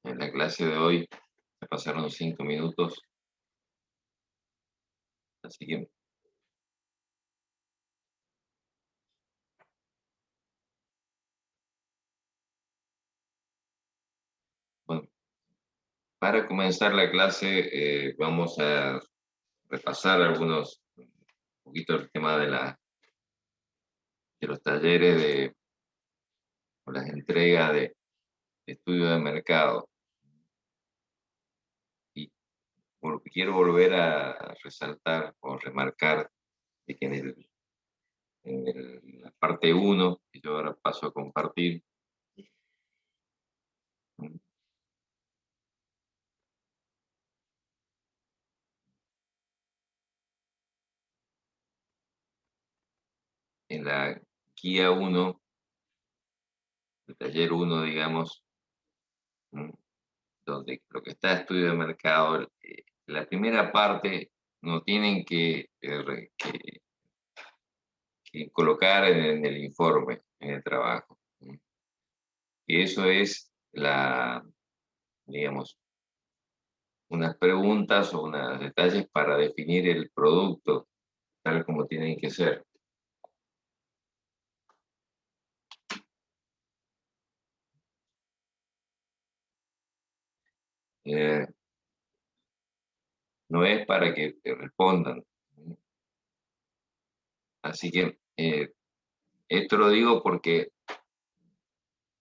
En la clase de hoy se pasaron 5 minutos, así que bueno, para comenzar la clase vamos a repasar un poquito el tema de los talleres o las entregas de estudio de mercado. Y quiero volver a resaltar o remarcar de que en la parte uno, que yo ahora paso a compartir, en la guía uno, el taller uno, digamos, mm, donde lo que está estudio de mercado, la primera parte no tienen que colocar en el informe, en el trabajo. Y eso es digamos, unas preguntas o unos detalles para definir el producto tal como tienen que ser. Eh, no es para que te respondan. Así que esto lo digo porque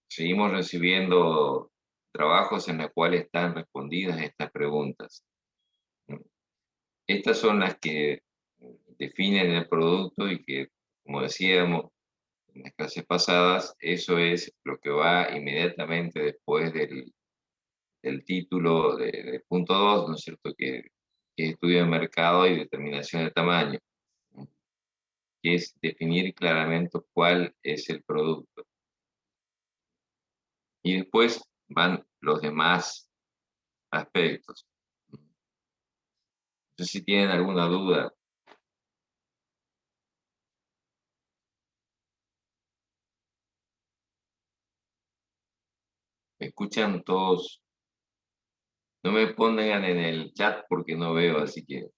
seguimos recibiendo trabajos en los cuales están respondidas estas preguntas. Estas son las que definen el producto y que, como decíamos en las clases pasadas, eso es lo que va inmediatamente después del título del punto 2, ¿no es cierto? Que es estudio de mercado y determinación de tamaño, ¿no? Que es definir claramente cuál es el producto. Y después van los demás aspectos. No sé si tienen alguna duda. ¿Me escuchan todos? No me pongan en el chat porque no veo, así que,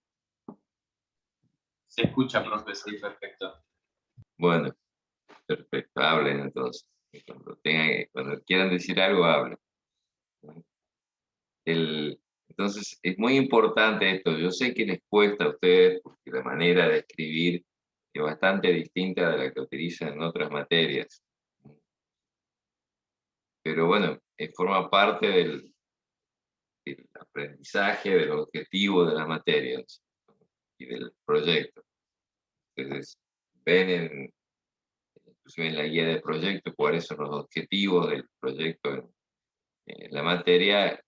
Se escucha, profe, sí, perfecto. bueno, perfecto, hablen entonces. Cuando quieran decir algo, hablen. Entonces, es muy importante esto. Yo sé que les cuesta a ustedes porque la manera de escribir es bastante distinta de la que utilizan en otras materias. Pero bueno, forma parte del aprendizaje, del objetivo de las materias y del proyecto. Entonces, ven inclusive en la guía de proyecto cuáles son los objetivos del proyecto en la materia.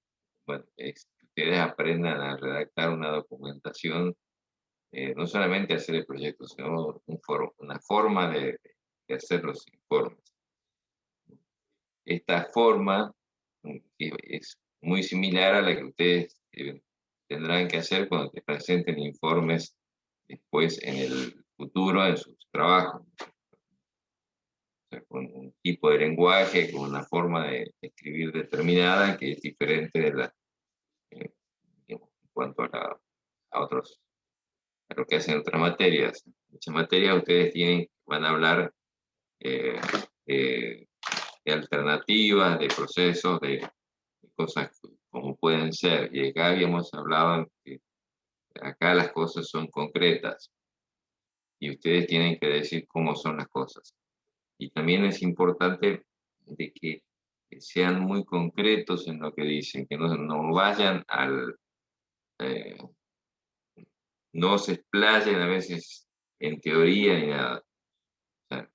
Bueno, es que ustedes aprendan a redactar una documentación, no solamente hacer el proyecto, sino una forma de hacer los informes. Esta forma que es muy similar a la que ustedes tendrán que hacer cuando te presenten informes después en el futuro en sus trabajos. O sea, con un tipo de lenguaje, con una forma de escribir determinada que es diferente de digamos, en cuanto a otros, a lo que hacen otras materias. En muchas materias ustedes van a hablar eh, de, de alternativas, de procesos, de cosas como pueden ser. Y acá habíamos hablado que acá las cosas son concretas y ustedes tienen que decir cómo son las cosas. Y también es importante de que sean muy concretos en lo que dicen, que no vayan eh, no se explayen a veces en teoría ni nada. O sea,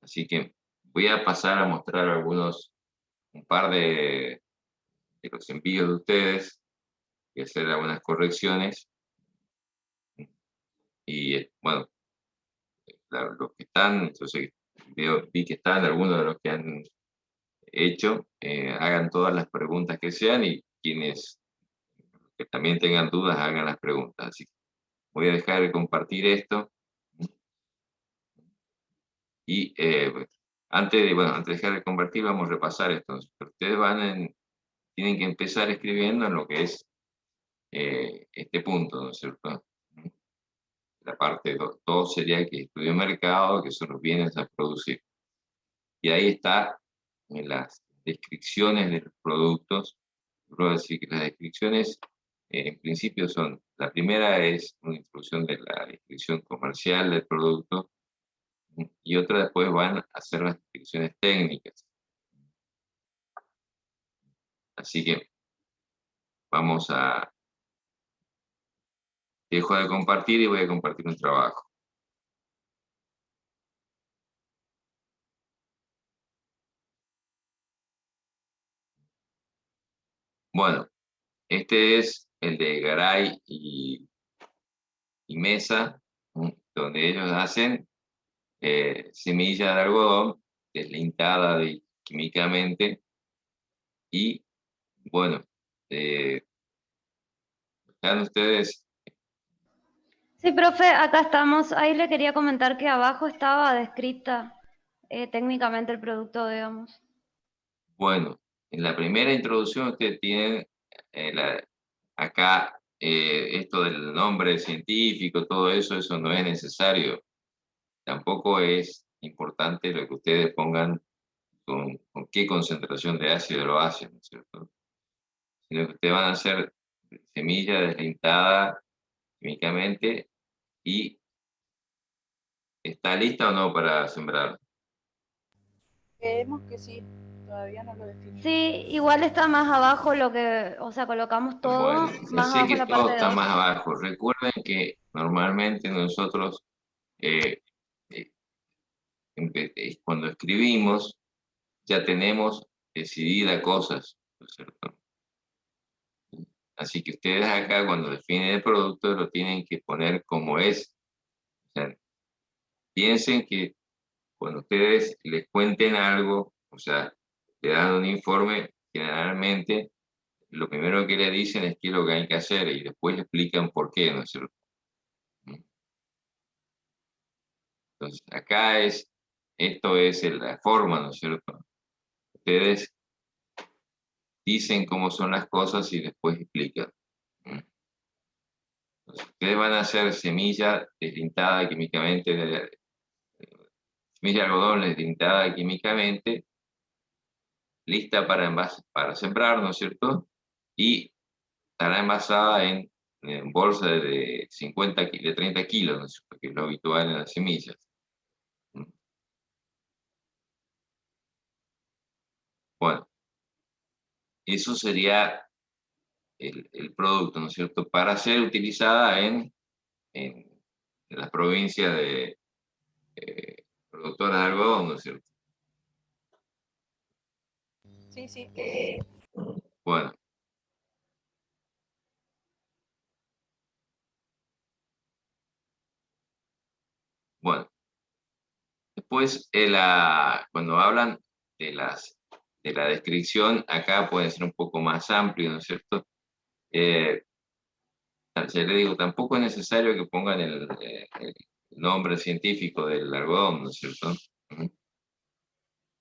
así que voy a pasar a mostrar un par de los envíos de ustedes y hacer algunas correcciones. Y bueno, los que están, entonces vi que están algunos de los que han hecho, hagan todas las preguntas que sean y quienes que también tengan dudas hagan las preguntas. Así que voy a dejar de compartir esto y antes de dejar de compartir, vamos a repasar esto. Ustedes tienen que empezar escribiendo en lo que es este punto, ¿no es cierto? La parte 2 sería que estudio mercado, que son los bienes a producir. Y ahí está en las descripciones de los productos. Puedo decir que las descripciones, en principio son, la primera es una introducción de la descripción comercial del producto, y otra después van a hacer las descripciones técnicas. Así que vamos a, dejo de compartir y voy a compartir un trabajo. Bueno, este es el de Garay y Mesa, donde ellos hacen semilla de algodón deslintada químicamente y, bueno, están ustedes, Sí, profe, acá estamos. Ahí le quería comentar que abajo estaba descrita técnicamente el producto, digamos. bueno, en la primera introducción ustedes tienen acá esto del nombre científico, todo eso, eso no es necesario. Tampoco es importante lo que ustedes pongan con qué concentración de ácido lo hacen, ¿no es cierto? Sino que ustedes van a hacer semilla deslintada químicamente y está lista o no para sembrar. Creemos que sí, todavía no lo definimos. Sí, igual está más abajo lo que, o sea, colocamos todo Bueno, ya más sé abajo en que la todo parte está 2. más abajo. Recuerden que normalmente nosotros, eh, eh, cuando escribimos, ya tenemos decidida cosas, ¿no es cierto? Así que ustedes acá, cuando definen el producto, lo tienen que poner como es. O sea, piensen que cuando ustedes les cuenten algo, o sea, le dan un informe, generalmente lo primero que le dicen es qué es lo que hay que hacer y después le explican por qué, ¿no es cierto? Entonces, acá esto es la forma, ¿no es cierto? Ustedes dicen cómo son las cosas y después explican. Entonces, ustedes van a hacer semilla deslintada químicamente, semilla de algodón deslintada químicamente, lista para sembrar, ¿no es cierto? Y estará envasada en bolsa de 30 kilos, ¿no es cierto? Que es lo habitual en las semillas. Bueno, eso sería el producto, ¿no es cierto? Para ser utilizada en las provincias de productoras de algodón, ¿no es cierto? Sí, sí. Bueno, bueno. Después, cuando hablan de, de la descripción, acá puede ser un poco más amplio, ¿no es cierto? Eh, ya le digo, tampoco es necesario que pongan el nombre científico del algodón, ¿no es cierto? Ujú.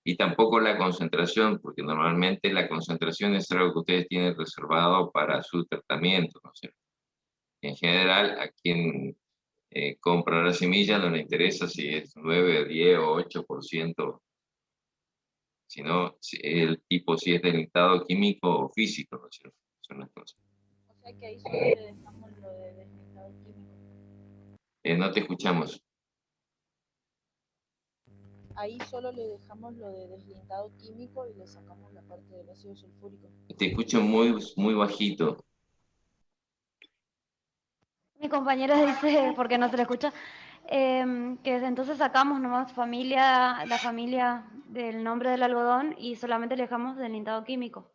Y tampoco la concentración, porque normalmente la concentración es algo que ustedes tienen reservado para su tratamiento, ¿no es cierto? En general, a quien compra la semilla no le interesa si es 9, 10 o 8%, sino el tipo si es delimitado químico o físico, ¿no es cierto? Son las cosas. O sea que ahí solo le dejamos lo de deslindado químico. No te escuchamos. Ahí solo le dejamos lo de deslindado químico y le sacamos la parte del ácido sulfúrico. Te escucho muy, muy bajito. Mi compañera dice, porque no se le escucha, que entonces sacamos nomás la familia del nombre del algodón y solamente le dejamos del lindado químico.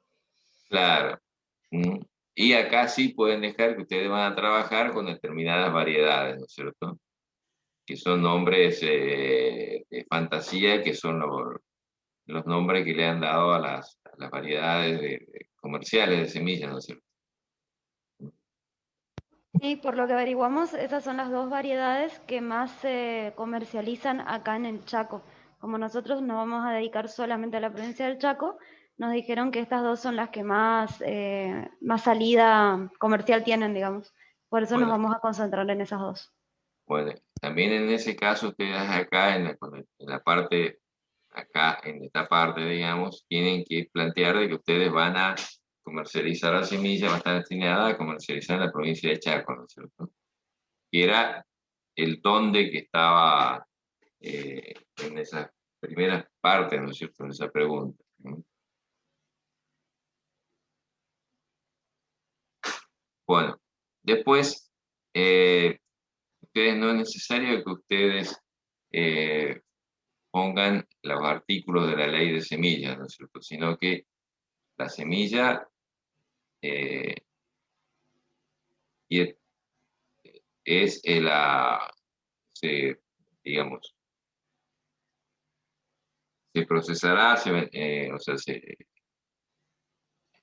Claro. Mm. Y acá sí pueden dejar que ustedes van a trabajar con determinadas variedades, ¿no es cierto? Que son nombres de fantasía, que son los nombres que le han dado a las variedades comerciales de semillas, ¿no es cierto? Y por lo que averiguamos, esas son las dos variedades que más se comercializan acá en el Chaco. Como nosotros nos vamos a dedicar solamente a la provincia del Chaco, nos dijeron que estas dos son las que más, más salida comercial tienen, digamos. Por eso nos Bueno, vamos a concentrar en esas dos. bueno, también en ese caso ustedes acá en la parte, acá en esta parte, digamos, tienen que plantear de que ustedes van a comercializar la semilla, va a estar destinada a comercializar en la provincia de Chaco, ¿no es cierto? Que era el donde que estaba en esa primera parte, ¿no es cierto?, en esa pregunta, ¿no? Bueno, después, ustedes no es necesario que ustedes eh, pongan los artículos de la ley de semillas, ¿no es cierto?, sino que la semilla eh, y es se, digamos, se procesará, o sea, se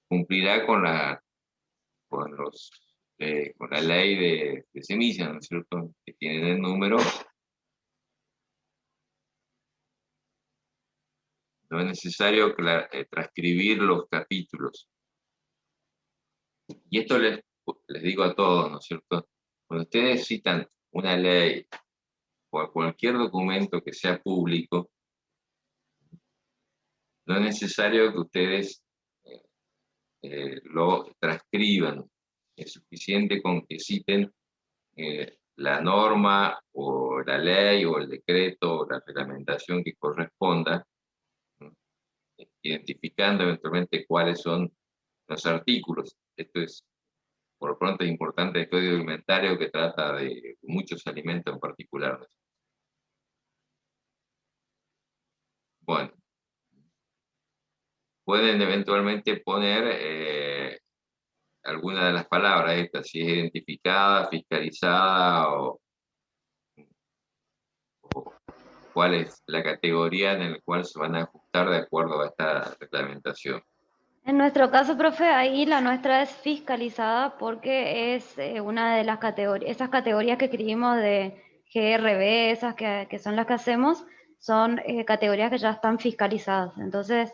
cumplirá con la ley de semillas, ¿no es cierto?, que tienen el número. No es necesario transcribir los capítulos. Y esto les digo a todos, ¿no es cierto? Cuando ustedes citan una ley o cualquier documento que sea público, no es necesario que ustedes lo transcriban. Es suficiente con que citen la norma o la ley o el decreto o la reglamentación que corresponda, ¿no?, identificando eventualmente cuáles son los artículos. Esto es, por lo pronto, es importante el código alimentario que trata de muchos alimentos en particular, ¿no? Bueno, pueden eventualmente poner alguna de las palabras estas, si es identificada, fiscalizada o cuál es la categoría en la cual se van a ajustar de acuerdo a esta reglamentación. En nuestro caso, profe, ahí la nuestra es fiscalizada porque es una de las categorías, esas categorías que escribimos de GRB, esas que son las que hacemos, son categorías que ya están fiscalizadas. Entonces,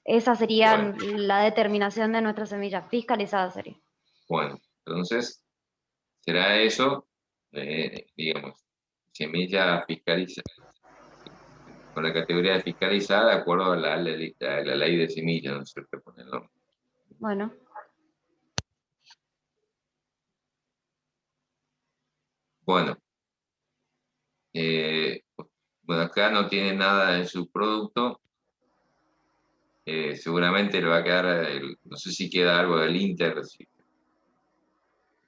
esa sería Bueno, la determinación de nuestra semilla, fiscalizada sería. bueno, entonces será eso, digamos, semilla fiscalizada, con la categoría de fiscalizada de acuerdo a la ley de semillas, ¿no es cierto?, con el nombre. Bueno, Bueno, bueno, acá no tiene nada en su producto. Seguramente le va a quedar, no sé si queda algo del Inter, si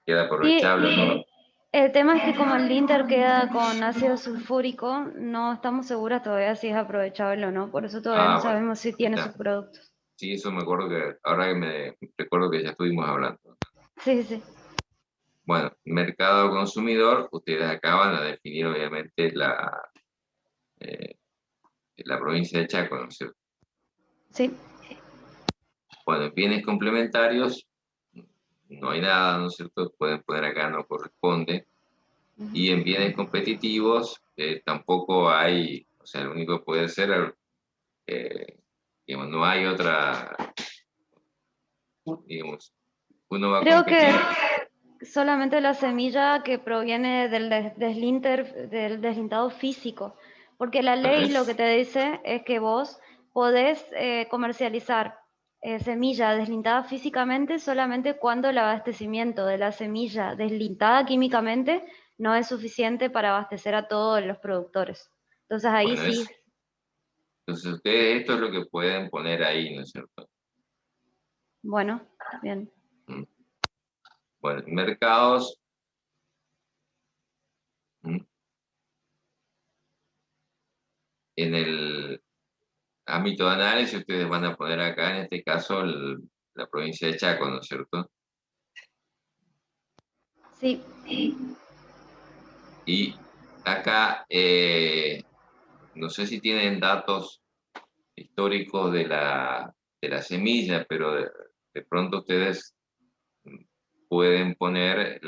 queda sí, aprovechable o no. el tema es que como el linter queda con ácido sulfúrico, no estamos seguras todavía si es aprovechable o no, por eso todavía no Ah, bueno, sabemos si ahí tiene sus está. productos. Sí, eso me acuerdo que, ahora que me recuerdo que ya estuvimos hablando. Sí, sí. Bueno, mercado consumidor, ustedes acaban de definir obviamente eh, la provincia de Chaco, ¿no es cierto? Sí. Bueno, bienes complementarios, no hay nada, ¿no es cierto? Pueden poner acá no corresponde. Ujú. Y en bienes competitivos tampoco hay, o sea, lo único que puede ser, digamos, no hay otra, digamos, uno va a Creo que competir. solamente la semilla que proviene del del deslintado físico, porque la Bueno, ley lo que te dice es que vos podés comercializar semilla deslintada físicamente solamente cuando el abastecimiento de la semilla deslintada químicamente no es suficiente para abastecer a todos los productores. Entonces ahí bueno, sí, entonces ustedes esto es lo que pueden poner ahí, ¿no es cierto? bueno, bien. Mm. Bueno, mercados, mm, en el ámbito de análisis ustedes van a poner acá, en este caso, la provincia de Chaco, ¿no es cierto? Sí, Y acá, no sé si tienen datos históricos de la semilla, pero de pronto ustedes pueden poner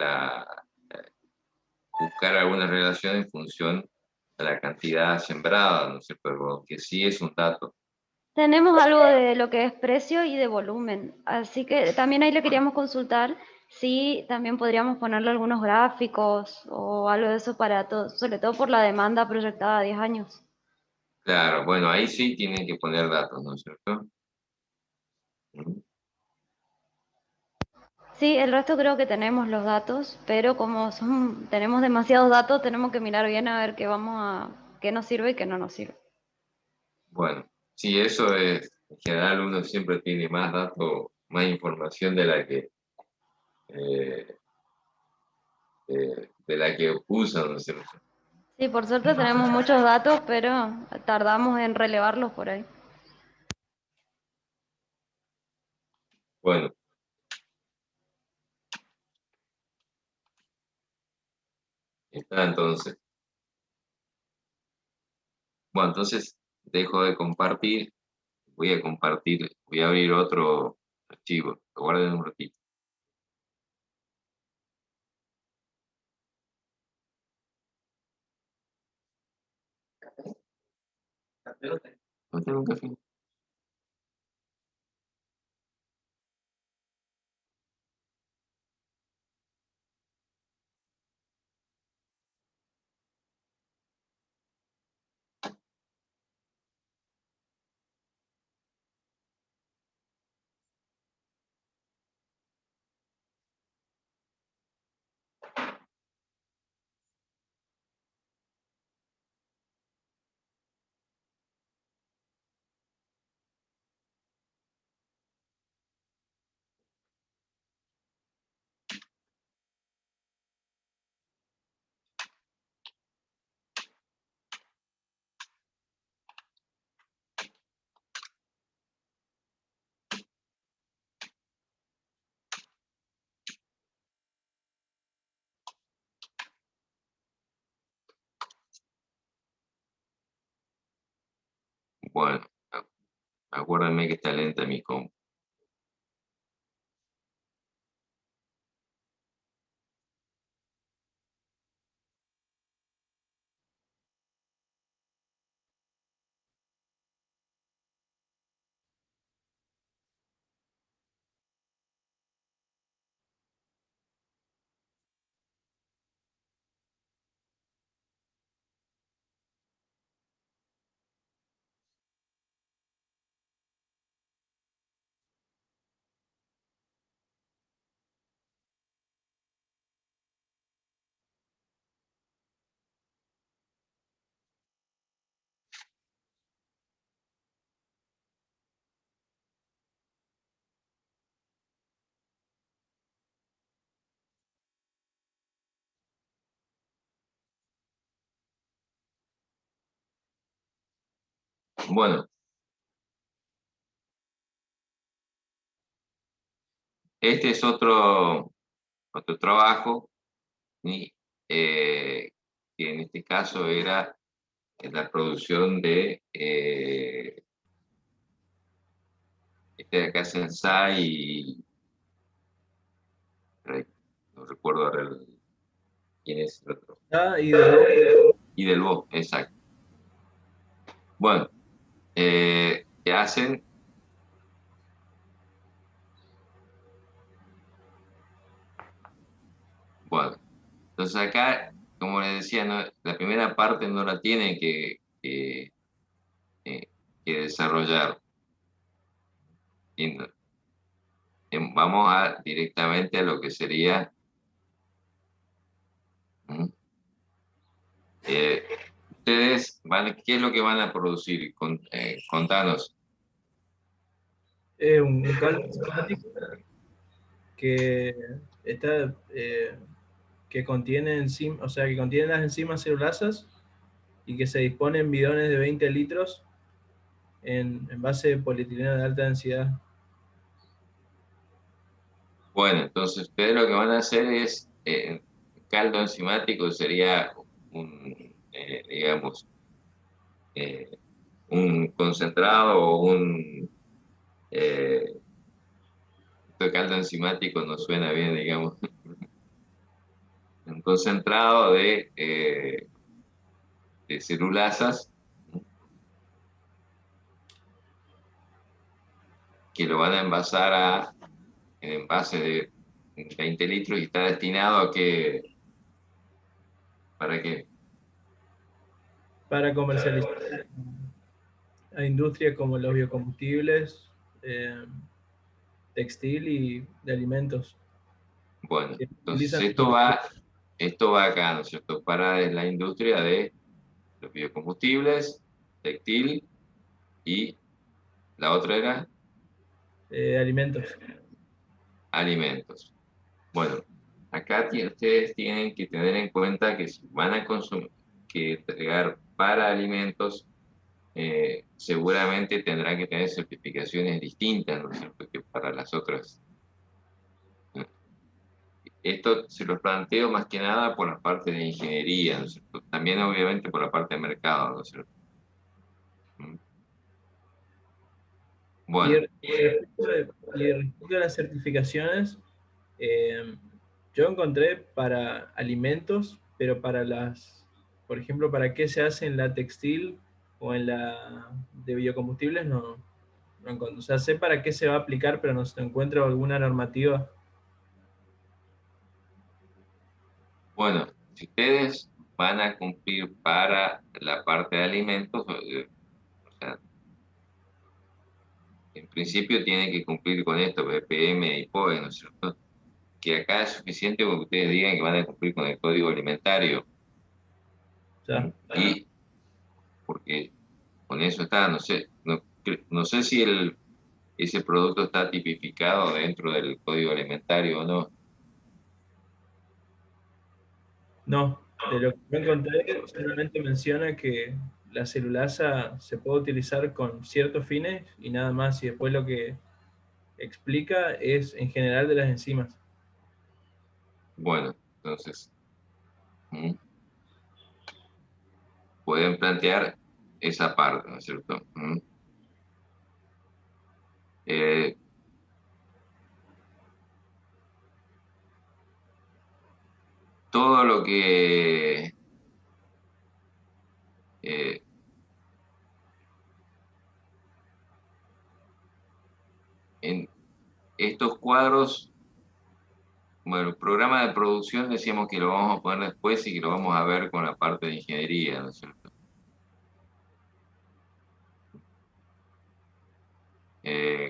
buscar alguna relación en función a la cantidad sembrada, ¿no es cierto? Que sí es un dato. Tenemos algo de lo que es precio y de volumen, así que también ahí le queríamos consultar si también podríamos ponerle algunos gráficos o algo de eso para todo, sobre todo por la demanda proyectada a 10 años. Claro, bueno, ahí sí tienen que poner datos, ¿no es cierto? Mm. Sí, el resto creo que tenemos los datos, pero como tenemos demasiados datos, tenemos que mirar bien a ver qué nos sirve y qué no nos sirve. Bueno, sí, eso es, en general uno siempre tiene más datos, más información eh, de la que usa, ¿no es cierto? Sí, por suerte tenemos muchos datos, pero tardamos en relevarlos por ahí. Bueno, está entonces. Bueno, entonces dejo de compartir, voy a abrir otro archivo, guarden un ratito. ¿No tengo un café? Bueno, acuérdenme que está lenta mi compu. Bueno, este es otro trabajo, y, que en este caso era la producción de este de acá Sensai y no recuerdo ahora quién es el otro. Ah, y de nuevo, Y del Bo, exacto. Bueno, ¿qué hacen? Bueno, entonces acá, como les decía, la primera parte no la tienen eh, que desarrollar. Y vamos directamente a lo que sería. ¿Mm? Eh, ustedes ¿qué es lo que van a producir? Contanos. un caldo enzimático que está que contiene o sea, que contiene las enzimas celulasas y que se dispone en bidones de 20 litros en base de polietileno de alta densidad. Bueno, entonces ustedes lo que van a hacer es, caldo enzimático sería digamos, eh, un concentrado o eh, esto de caldo enzimático no suena bien, digamos, un concentrado de celulasas que lo van a envasar en envase de 20 litros y está destinado a que, ¿para qué? Para comercializar a industrias como los biocombustibles, textil y de alimentos. Bueno, Que entonces utilizan esto va acá, ¿no es cierto? Para la industria de los biocombustibles, textil y la otra era alimentos. alimentos. Bueno, acá ustedes tienen que tener en cuenta que si van a consumir, que entregar para alimentos, seguramente tendrán que tener certificaciones distintas, ¿no es cierto?, que para las otras. Esto se lo planteo más que nada por la parte de ingeniería, ¿no es cierto? También obviamente por la parte de mercado, ¿no es cierto? Y Bueno, respecto a las certificaciones, yo encontré para alimentos, pero para por ejemplo, para qué se hace en la textil o en la de biocombustibles, no encuentro. O sea, sé para qué se va a aplicar, pero no encuentro alguna normativa. bueno, si ustedes van a cumplir para la parte de alimentos, o sea, en principio tienen que cumplir con esto, BPM y POE, ¿no es cierto? Que acá es suficiente con que ustedes digan que van a cumplir con el código alimentario. O sea, Y porque con eso está, no sé, no sé si ese producto está tipificado dentro del código alimentario o no. no, de lo que yo encontré, solamente menciona que la celulasa se puede utilizar con ciertos fines y nada más, y después lo que explica es en general de las enzimas. Bueno, entonces, ¿mm? Pueden plantear esa parte, ¿no es cierto? Eh, todo lo que eh, en estos cuadros, bueno, el programa de producción decíamos que lo vamos a poner después y que lo vamos a ver con la parte de ingeniería, ¿no es cierto?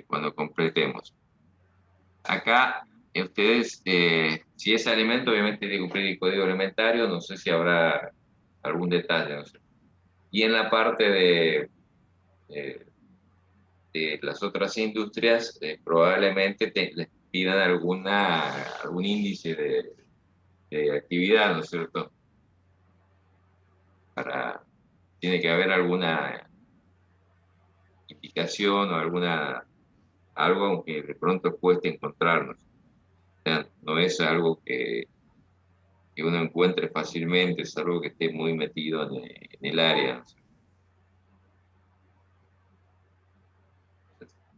Cuando completemos. Acá, ustedes, si es alimento, obviamente tiene que cumplir el código alimentario, no sé si habrá algún detalle, no sé. Y en la parte eh, de las otras industrias, probablemente les pidan algún índice de actividad, ¿no es cierto? Tiene que haber alguna indicación o algo aunque de pronto cueste encontrarnos. O sea, no es algo que uno encuentre fácilmente, es algo que esté muy metido en el área, ¿no?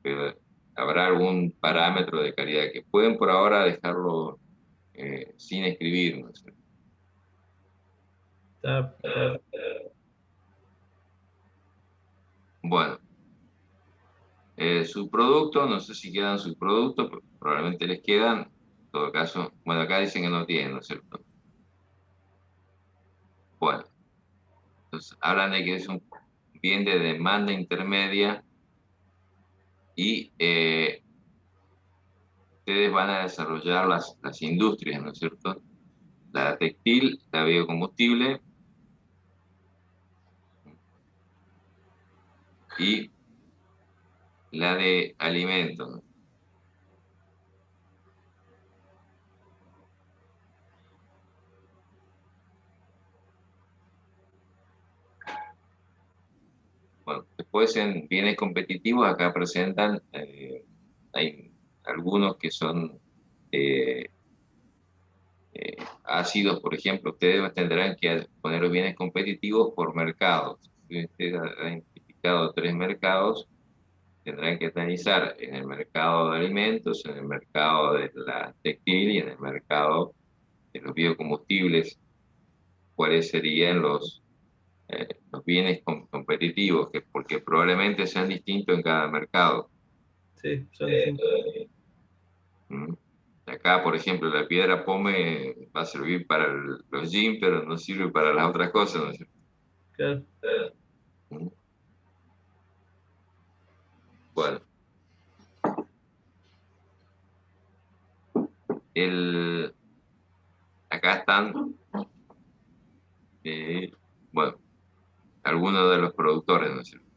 Pero habrá algún parámetro de calidad que pueden por ahora dejarlo sin escribir, ¿no? Está Bueno, su producto, no sé si quedan sus productos, pero probablemente les quedan. En todo caso, bueno, acá dicen que no tienen, ¿no es cierto? Bueno, entonces hablan de que es un bien de demanda intermedia y ustedes van a desarrollar las industrias, ¿no es cierto? La textil, la biocombustible y la de alimentos, ¿no? Bueno, después en bienes competitivos acá presentan, hay algunos que son eh, ácidos, por ejemplo, ustedes tendrán que poner los bienes competitivos por mercados. Si ustedes han identificado 3 mercados, tendrán que analizar en el mercado de alimentos, en el mercado de la textil y en el mercado de los biocombustibles, cuáles serían los bienes competitivos, porque probablemente sean distintos en cada mercado. Sí, son distintos. ¿Mm? Acá, por ejemplo, la piedra pome va a servir para los jeans, pero no sirve para las otras cosas, ¿no es cierto? Claro. ¿Mm? Bueno, acá están, bueno, algunos de los productores, ¿no es cierto?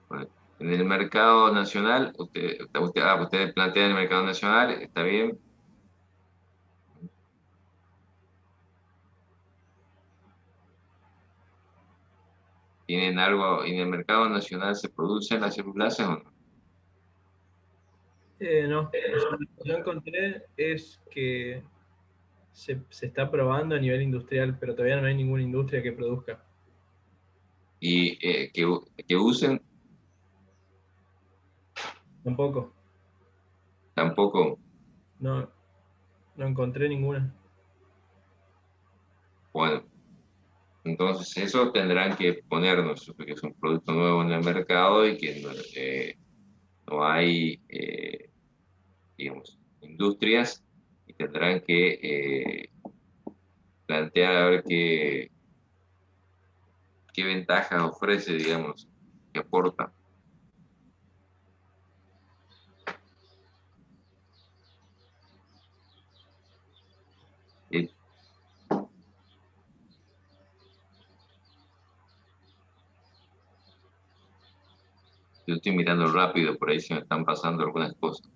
Bueno, en el mercado nacional, ustedes plantean el mercado nacional, está bien. ¿Tienen algo, en el mercado nacional se producen las celulasas o no? No, o sea, lo que yo encontré es que se está probando a nivel industrial, pero todavía no hay ninguna industria que produzca. Y que usen Tampoco, tampoco, no, no encontré ninguna. bueno, entonces eso tendrán que ponernos, porque es un producto nuevo en el mercado y que no hay, digamos, industrias y tendrán que plantear a ver qué ventajas ofrece, digamos, qué aporta. Eh, Yo estoy mirando rápido, por ahí se me están pasando algunas cosas.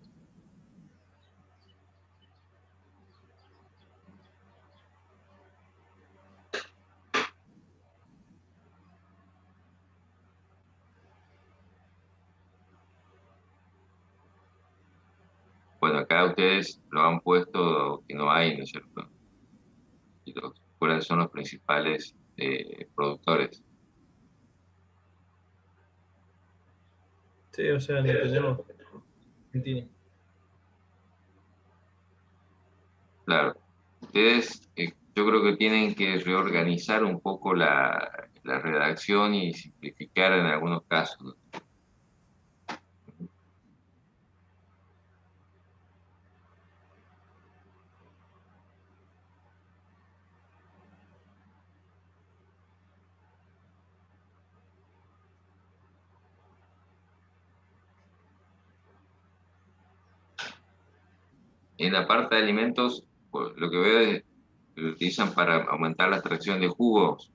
Bueno, acá ustedes lo han puesto que no hay, ¿no es cierto? Y cuáles son los principales productores. Sí, o sea, no tenemos Argentina. Claro, ustedes yo creo que tienen que reorganizar un poco la redacción y simplificar en algunos casos, ¿no? En la parte de alimentos, pues, lo que veo es que lo utilizan para aumentar la extracción de jugos.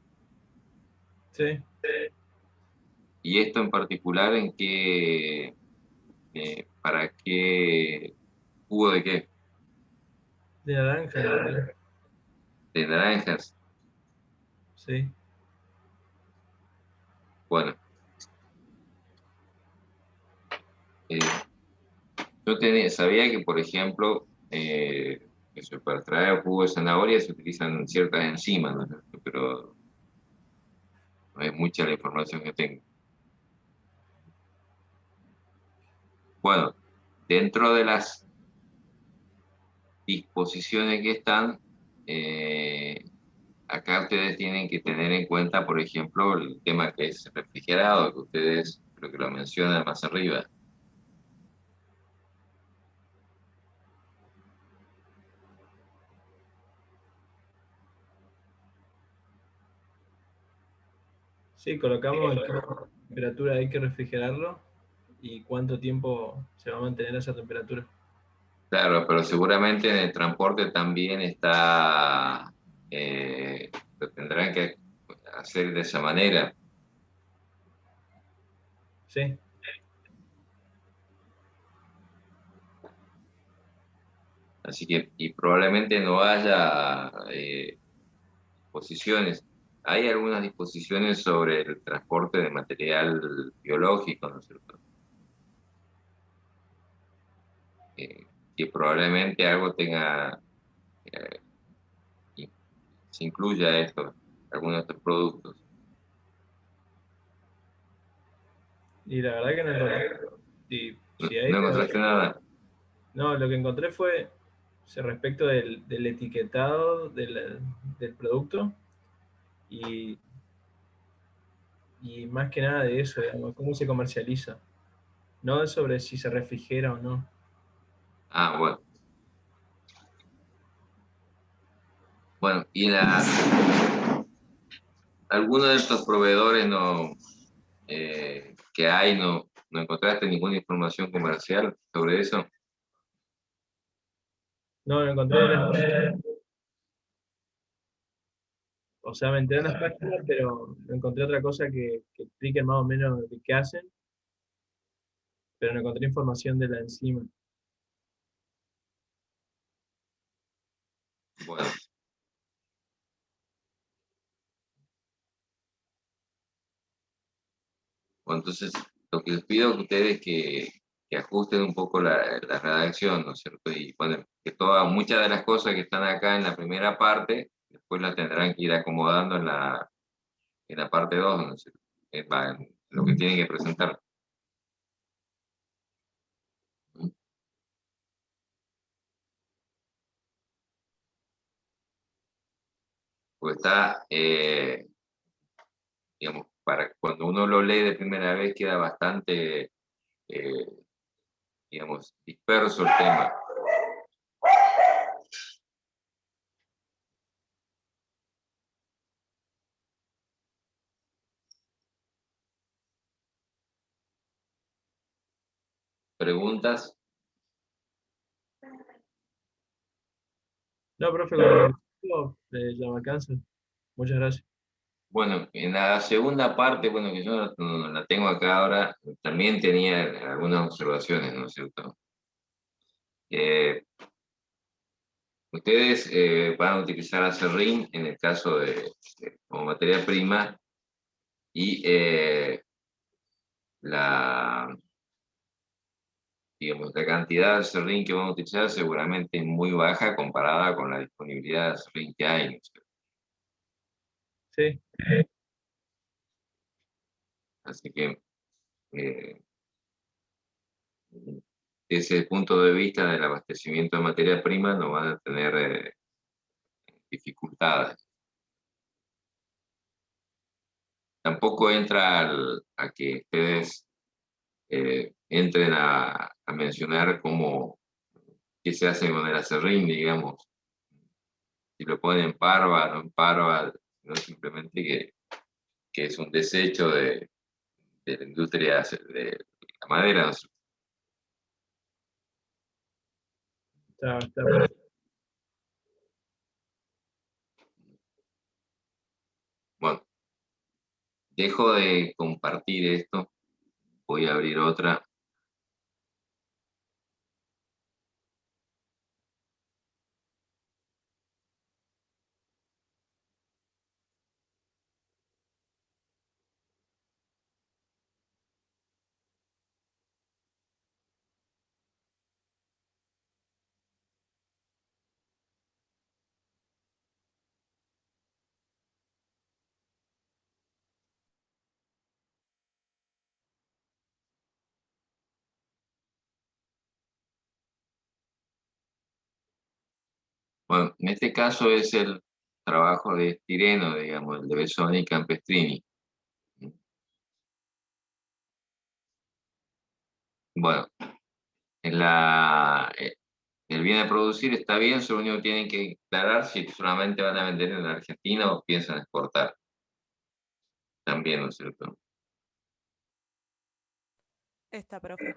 Sí, Y esto en particular, ¿para qué jugo de qué? de naranja encontré. De naranjas. Sí, Bueno, eh, sabía que, por ejemplo, para extraer jugo de zanahoria se utilizan ciertas enzimas, ¿no? Pero no es mucha la información que tengo. Bueno, dentro de las disposiciones que están, eh, acá ustedes tienen que tener en cuenta, por ejemplo, el tema que es refrigerado, que ustedes creo que lo mencionan más arriba. sí, colocamos en qué temperatura hay que refrigerarlo y cuánto tiempo se va a mantener esa temperatura. Claro, pero seguramente en el transporte también lo tendrán que hacer de esa manera. Sí, Así que, y probablemente no haya disposiciones. Hay algunas disposiciones sobre el transporte de material biológico, ¿no es cierto? Que probablemente algo tenga, eh, y se incluya esto, algunos de estos productos. y la verdad que no encontré. Si hay, No encontraste nada. no, lo que encontré fue respecto del etiquetado del producto y, y más que nada de eso, digamos, cómo se comercializa. No sobre si se refrigera o no. Ah, bueno. Bueno, y alguno de estos proveedores que hay, no encontraste ninguna información comercial sobre eso. No, lo encontré en o sea, me enteré en las páginas, pero no encontré otra cosa que expliquen más o menos de qué hacen, pero no encontré información de la enzima. Bueno, bueno, entonces lo que les pido a ustedes es que ajusten un poco la redacción, ¿no es cierto? Y bueno, que muchas de las cosas que están acá en la primera parte, después las tendrán que ir acomodando en la parte 2, ¿no es cierto? En lo que tienen que presentar. Pues está, digamos, para cuando uno lo lee de primera vez queda bastante, eh, digamos, disperso el tema. ¿Preguntas? No, profe, con lo que digo, ya me alcanza. Muchas gracias. Bueno, en la segunda parte, bueno, que yo no la tengo acá ahora, también tenía algunas observaciones, ¿no es cierto? Eh, Ustedes van a utilizar acerrín en el caso como materia prima y la, digamos, la cantidad de acerrín que van a utilizar seguramente es muy baja comparada con la disponibilidad de acerrín que hay, ¿no es cierto? Sí, Así que eh, desde el punto de vista del abastecimiento de materia prima no van a tener dificultades. Tampoco entra a que ustedes entren a mencionar qué se hace con el acerrín, digamos, si lo ponen en parva, no en parva, sino simplemente que es un desecho de la industria de la madera, ¿no? está perfecto. Bueno, dejo de compartir esto, voy a abrir otra. Bueno, en este caso es el trabajo de Estireno, digamos, el de Bessoni y Campestrini. Bueno, el bien a producir está bien, solo único que tienen que aclarar si solamente van a vender en Argentina o piensan exportar. También, ¿no es cierto? Esta, profe.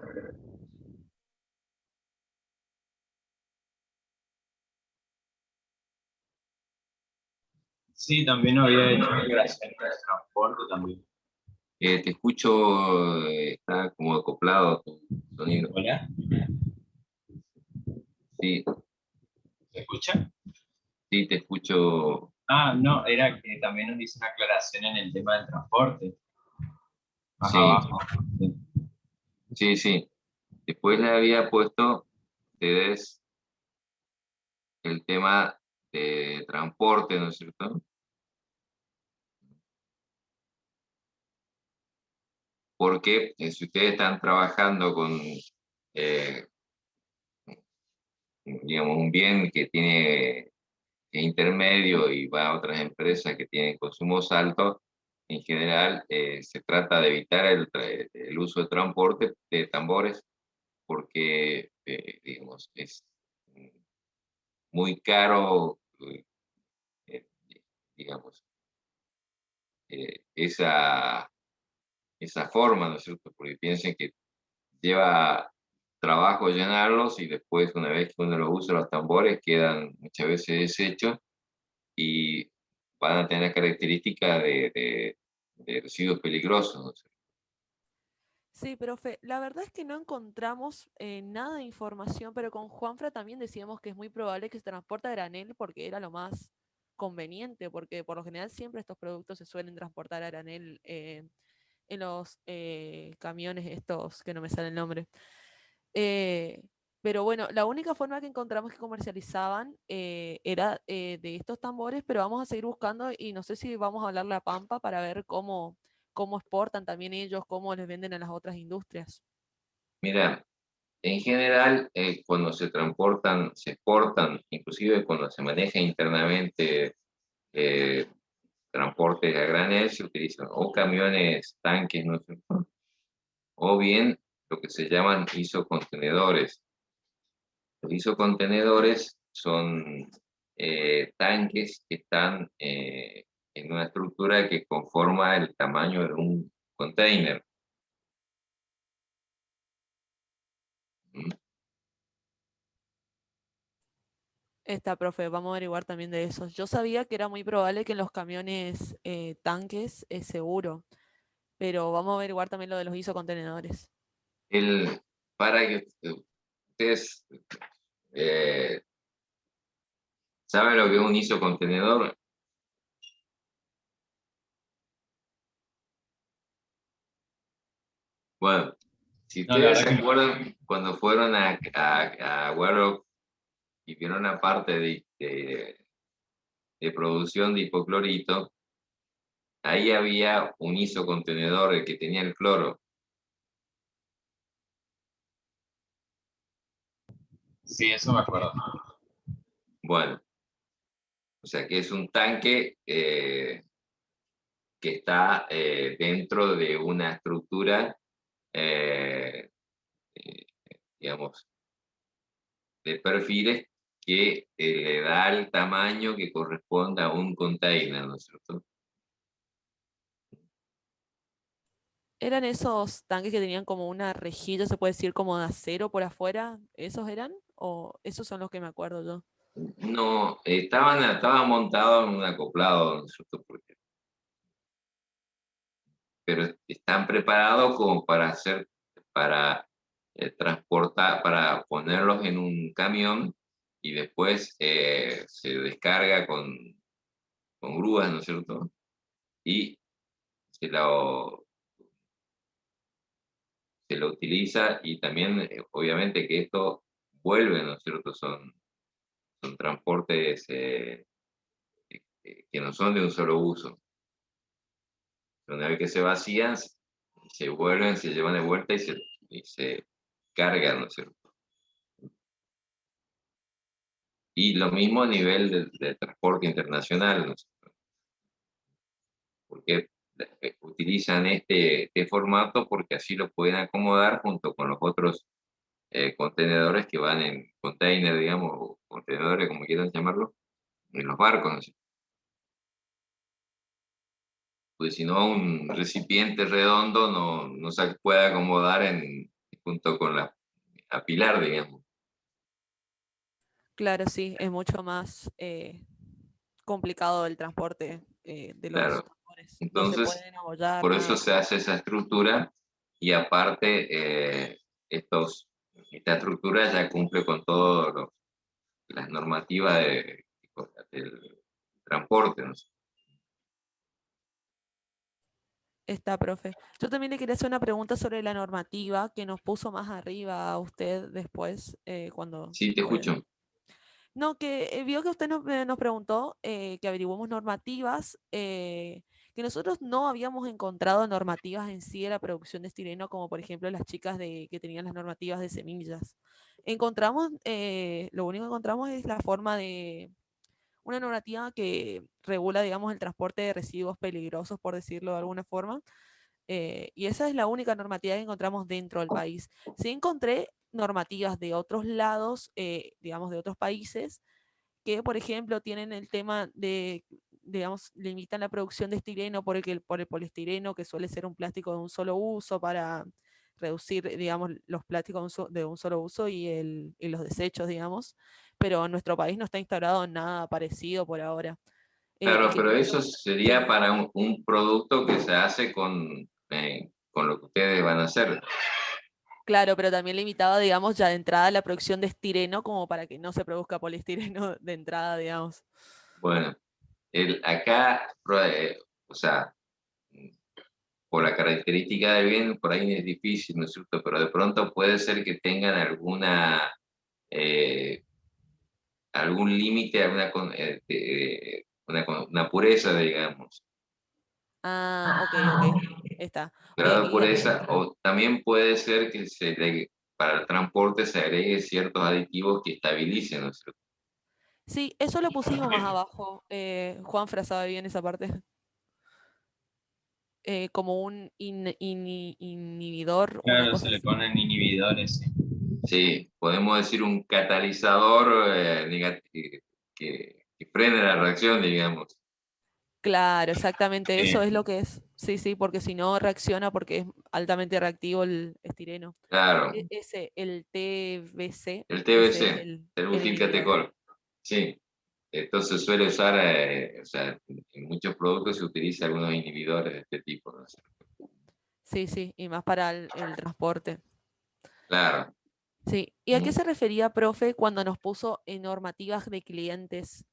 Sí, también había hecho migración de transporte también. Te escucho, está como acoplado tu sonido. Hola, Sí, ¿se escucha? sí, te escucho. Ah, no, era que también nos hizo una aclaración en el tema del transporte. Más Sí, abajo. Sí. sí, sí. Después le había puesto ustedes el tema de transporte, ¿no es cierto? Porque si ustedes están trabajando con digamos, un bien que tiene que es intermedio y va a otras empresas que tienen consumos altos, en general se trata de evitar el uso de transporte de tambores porque, digamos, es muy caro, eh, digamos, esa forma, ¿no es cierto? Porque piensen que lleva trabajo llenarlos y después, una vez que uno los usa, los tambores quedan muchas veces deshechos y van a tener características de residuos peligrosos, ¿no? Sí, profe, la verdad es que no encontramos nada de información, pero con Juanfra también decíamos que es muy probable que se transporte a granel porque era lo más conveniente, porque por lo general siempre estos productos se suelen transportar a granel en los camiones estos, que no me sale el nombre. Eh, pero bueno, la única forma que encontramos que comercializaban era de estos tambores, pero vamos a seguir buscando y no sé si vamos a hablarle a Pampa para ver cómo exportan también ellos, cómo les venden a las otras industrias. Mira, en general, cuando se transportan, se exportan, inclusive cuando se maneja internamente eh, transportes a granel, se utilizan o camiones, tanques, ¿no es cierto? O bien lo que se llaman isocontenedores. Los isocontenedores son tanques que están en una estructura que conforma el tamaño de un container. ¿Mm? Esta, profe, vamos a averiguar también de eso. Yo sabía que era muy probable que en los camiones tanques es seguro, pero vamos a averiguar también lo de los isocontenedores. Para que ustedes eh, saben lo que es un isocontenedor. Bueno, si No, la ustedes verdad se que no. acuerdan cuando fueron a Warrock y vieron la parte de producción de hipoclorito, ahí había un isocontenedor el que tenía el cloro. Sí, eso me acuerdo. Bueno, o sea que es un tanque que está dentro de una estructura, eh, eh, digamos, de perfiles que le da el tamaño que corresponde a un container, ¿no es cierto? ¿Eran esos tanques que tenían como una rejilla, se puede decir, como de acero por afuera? ¿Esos eran? ¿O esos son los que me acuerdo yo? No, estaban montados en un acoplado, ¿no es cierto? Pero están preparados como para transportar, para ponerlos en un camión y después se descarga con grúas, ¿no es cierto? Y se lo, se lo utiliza y también, obviamente, que esto vuelve, ¿no es cierto? Son transportes que no son de un solo uso. Una vez que se vacían, se vuelven, se llevan de vuelta y se cargan, ¿no es cierto? Y lo mismo a nivel de transporte internacional, ¿no? Porque utilizan este formato porque así lo pueden acomodar junto con los otros contenedores que van en container, digamos, o contenedores, como quieran llamarlo, en los barcos, ¿no? Pues si no, un recipiente redondo no se puede acomodar junto con la apilar, digamos. Claro, sí, es mucho más complicado el transporte de los Claro. tambores. No se Entonces, pueden abollar, por eso nada. se hace esa estructura y aparte esta estructura ya cumple con todas las normativas del transporte, ¿no? Está, profe. Yo también le quería hacer una pregunta sobre la normativa que nos puso más arriba a usted después, cuando Sí, te fue. escucho. No, que vio que usted nos preguntó que averiguemos normativas, que nosotros no habíamos encontrado normativas en sí de la producción de estireno, como por ejemplo las chicas que tenían las normativas de semillas. Encontramos, lo único que encontramos es la forma de una normativa que regula, digamos, el transporte de residuos peligrosos, por decirlo de alguna forma. Y esa es la única normativa que encontramos dentro del país. Sí encontré normativas de otros lados, digamos, de otros países, que, por ejemplo, tienen el tema de, digamos, limitan la producción de estireno por el poliestireno, que suele ser un plástico de un solo uso, para reducir, digamos, los plásticos de un solo uso y los desechos, digamos. Pero en nuestro país no está instaurado nada parecido por ahora. Y Claro, que pero creo eso que, sería sí, para un producto que se hace con lo que ustedes van a hacer. claro, pero también limitaba, digamos, ya de entrada la producción de estireno, como para que no se produzca poliestireno de entrada, digamos. Bueno, acá, o sea, por la característica del bien, por ahí es difícil, ¿no es cierto? Pero de pronto puede ser que tengan eh, algún límite, una pureza, digamos, Ah, ok, ok. Está. grado de Y pureza, o también puede ser que para el transporte se agregue ciertos aditivos que estabilicen, ¿no es cierto? sí, eso lo pusimos más abajo. Juanfra sabe bien esa parte. Como un inhibidor, una Claro, cosa se le así. ponen inhibidores, sí. Sí, podemos decir un catalizador que frene la reacción, digamos. Claro, exactamente eso Sí. es lo que es. Sí, sí, porque si no reacciona porque es altamente reactivo el estireno. Claro, Ese, el TBC, el ese es TBC, el inhibidor. terbutilcatecol, sí. Entonces suele usar, o sea, en muchos productos se utiliza algunos inhibidores de este tipo, ¿no? Sí, sí, y más para el transporte. Claro, Sí. ¿Y a qué se refería, profe, cuando nos puso en normativas de clientes?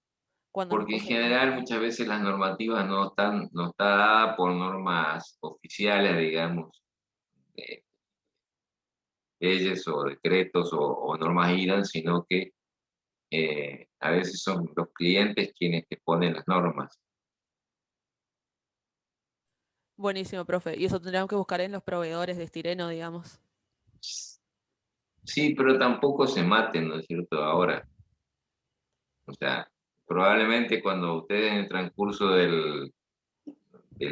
Cuando nos porque en puso general muchas veces las normativas no está dada por normas oficiales, digamos, de leyes o decretos o normas IRAN, sino que a veces son los clientes quienes te ponen las normas. buenísimo, profe. Y eso tendríamos que buscar en los proveedores de estireno, digamos. Sí, pero tampoco se maten, ¿no es cierto? Ahora, o sea, probablemente cuando ustedes en el transcurso del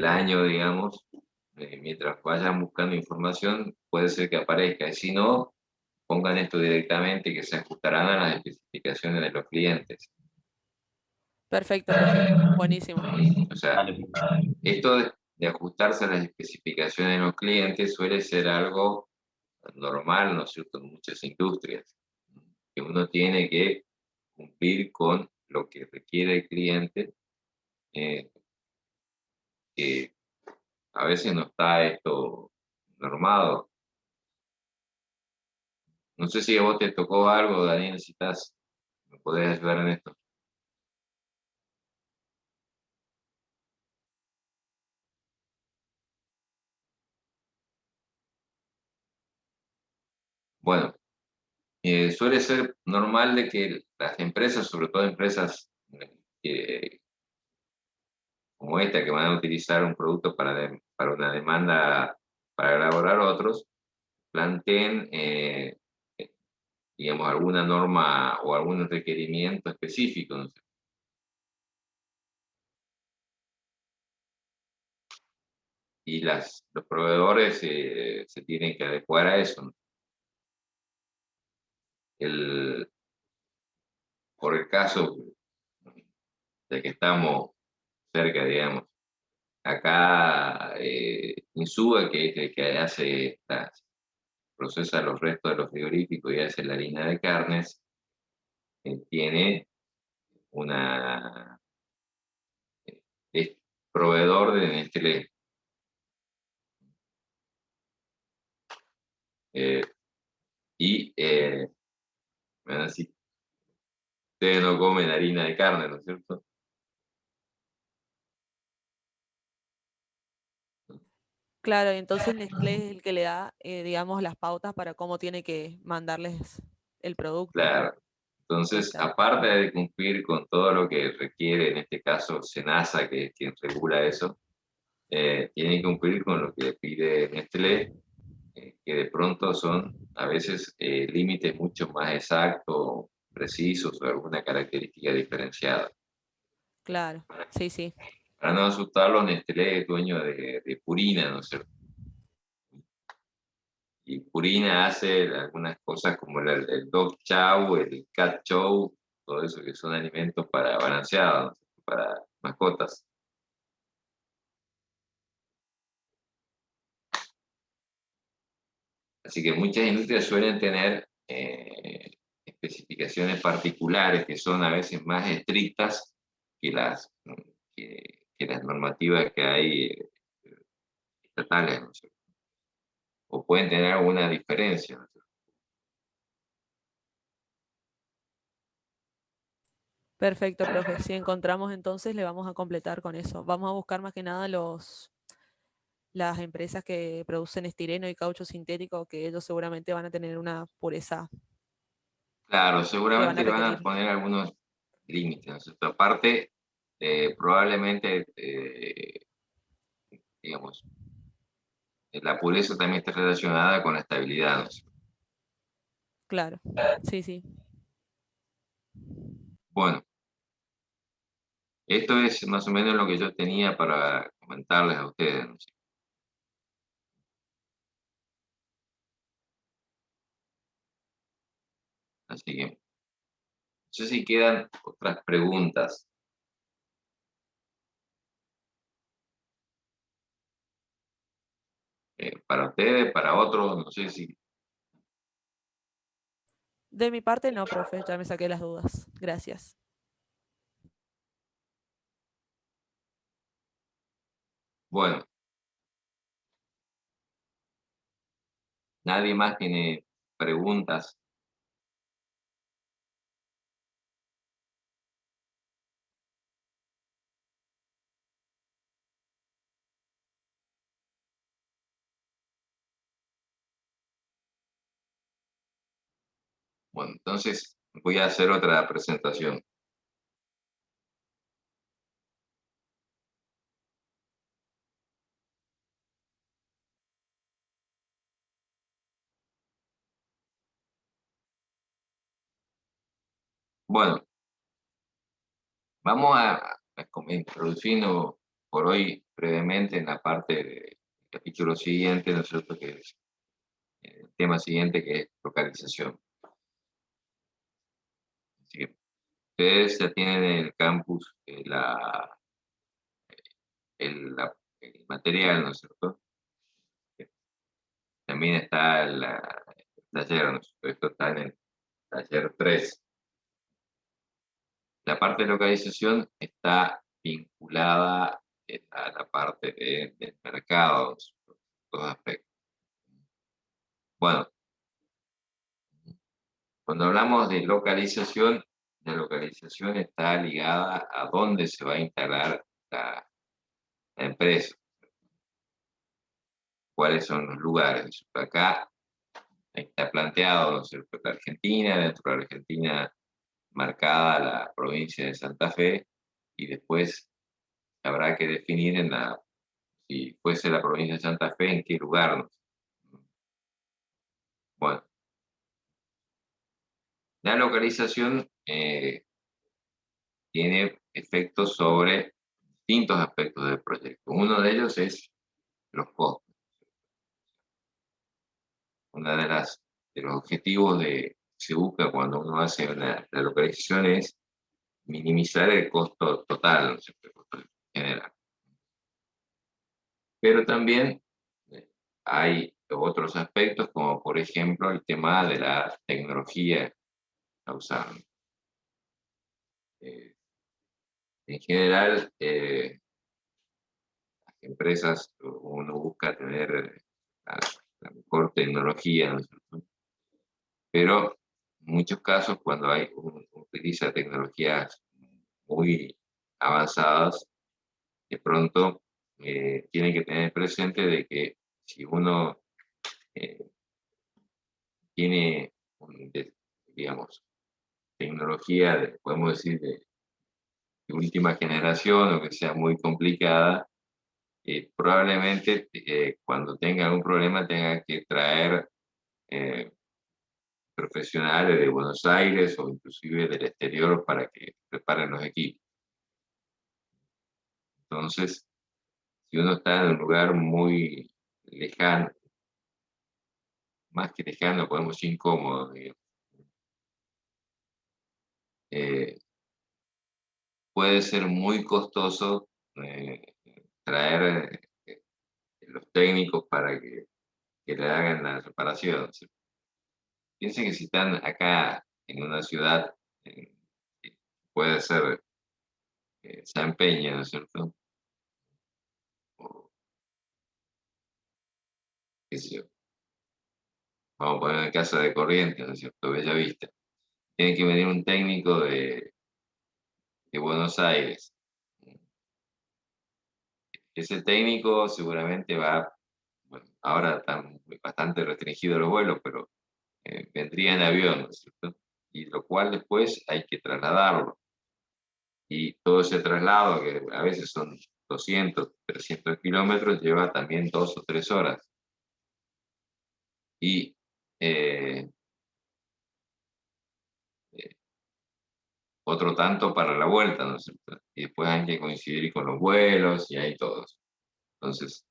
año, digamos, mientras vayan buscando información, puede ser que aparezca. Y si no, pongan esto directamente que se ajustarán a las especificaciones de los clientes. Perfecto, profe. Buenísimo. O sea, Dale, pues. esto de ajustarse a las especificaciones de los clientes suele ser algo normal, ¿no es cierto?, en muchas industrias, que uno tiene que cumplir con lo que requiere el cliente, eh, que a veces no está esto normado. No sé si a vos te tocó algo, Daniel, si me podés ayudar en esto. Bueno, suele ser normal de que las empresas, sobre todo empresas eh, como esta, que van a utilizar un producto para una demanda, para elaborar otros, planteen, digamos, alguna norma o algún requerimiento específico, ¿no? Y los proveedores se tienen que adecuar a eso, ¿no? Por el caso de que estamos cerca, digamos, acá Insúa, que es el que procesa los restos de los frigoríficos y hace la harina de carnes, tiene una, es proveedor de Nestlé. Eh, y me van a decir, ustedes no comen harina de carne, ¿no es cierto? Claro, y entonces Nestlé es el que le da, digamos, las pautas para cómo tiene que mandarles el producto. Claro. Entonces, Está. aparte de cumplir con todo lo que requiere, en este caso, SENASA, que es quien regula eso, tiene que cumplir con lo que pide Nestlé que de pronto son a veces límites mucho más exactos, precisos o alguna característica diferenciada. Claro, sí, sí. Para no asustarlos, Nestlé es dueño de Purina, ¿no es cierto? Y Purina hace algunas cosas como el Dog Chow, el Cat Chow, todo eso que son alimentos para balanceados, ¿no es cierto? Para mascotas. Así que muchas industrias suelen tener especificaciones particulares que son a veces más estrictas que que las normativas que hay estatales, ¿no es cierto? O pueden tener alguna diferencia, ¿no es cierto? Perfecto, profe. Si encontramos entonces, le vamos a completar con eso. Vamos a buscar más que nada las empresas que producen estireno y caucho sintético, que ellos seguramente van a tener una pureza Claro, que van seguramente a le van a requerir. poner algunos límites, ¿no es cierto? Aparte, probablemente, digamos, la pureza también está relacionada con la estabilidad, ¿no es cierto? Claro, sí, sí. Bueno, esto es más o menos lo que yo tenía para comentarles a ustedes, ¿no es cierto? Así que, no sé si quedan otras preguntas. Para ustedes, para otros, no sé si... De mi parte, no, profe, ya me saqué las dudas. Gracias. Bueno, nadie más tiene preguntas. Bueno, entonces voy a hacer otra presentación. Bueno, vamos a introduciendo por hoy brevemente en la parte del capítulo siguiente, ¿no es cierto? Que es el tema siguiente, que es localización. Así que ustedes ya tienen en el campus el material, ¿no es cierto? También está el taller, ¿no es cierto? Esto está en el taller 3. La parte de localización está vinculada a la parte del mercado, los aspectos. Bueno, cuando hablamos de localización, la localización está ligada a dónde se va a instalar la empresa, cuáles son los lugares. Acá está planteado, ¿no es cierto?, la Argentina, dentro de la Argentina marcada la provincia de Santa Fe, y después habrá que definir si fuese la provincia de Santa Fe, en qué lugar, ¿no? Bueno, la localización tiene efectos sobre distintos aspectos del proyecto. Uno de ellos es los costos. Uno de los objetivos que se busca cuando uno hace la localización es minimizar el costo total, ¿no es cierto?, el costo general. Pero también hay otros aspectos, como por ejemplo el tema de la tecnología a usar. En general, las empresas, uno busca tener la mejor tecnología, ¿no es cierto? Pero en muchos casos, cuando utiliza tecnologías muy avanzadas, de pronto tiene que tener presente de que si uno eh, tiene, digamos, tecnología, podemos decir, de última generación o que sea muy complicada, probablemente cuando tenga algún problema tenga que traer profesionales de Buenos Aires o inclusive del exterior para que preparen los equipos. Entonces, si uno está en un lugar muy lejano, más que lejano, podemos decir incómodo, digamos, puede ser muy costoso traer los técnicos para que le hagan la reparación, ¿sí? Piensen que si están acá en una ciudad, puede ser San Peña, ¿no es cierto? O qué sé yo, vamos a poner en Casa de Corrientes, ¿no es cierto? Bellavista. Tiene que venir un técnico de Buenos Aires. Ese técnico seguramente va, bueno, ahora están bastante restringidos los vuelos, pero vendría en avión, ¿no es cierto? Y lo cual después hay que trasladarlo. Y todo ese traslado, que a veces son 200, 300 kilómetros, lleva también 2 o 3 horas. Y eh, otro tanto para la vuelta, ¿no es cierto? Y después hay que coincidir con los vuelos y hay todos. Entonces,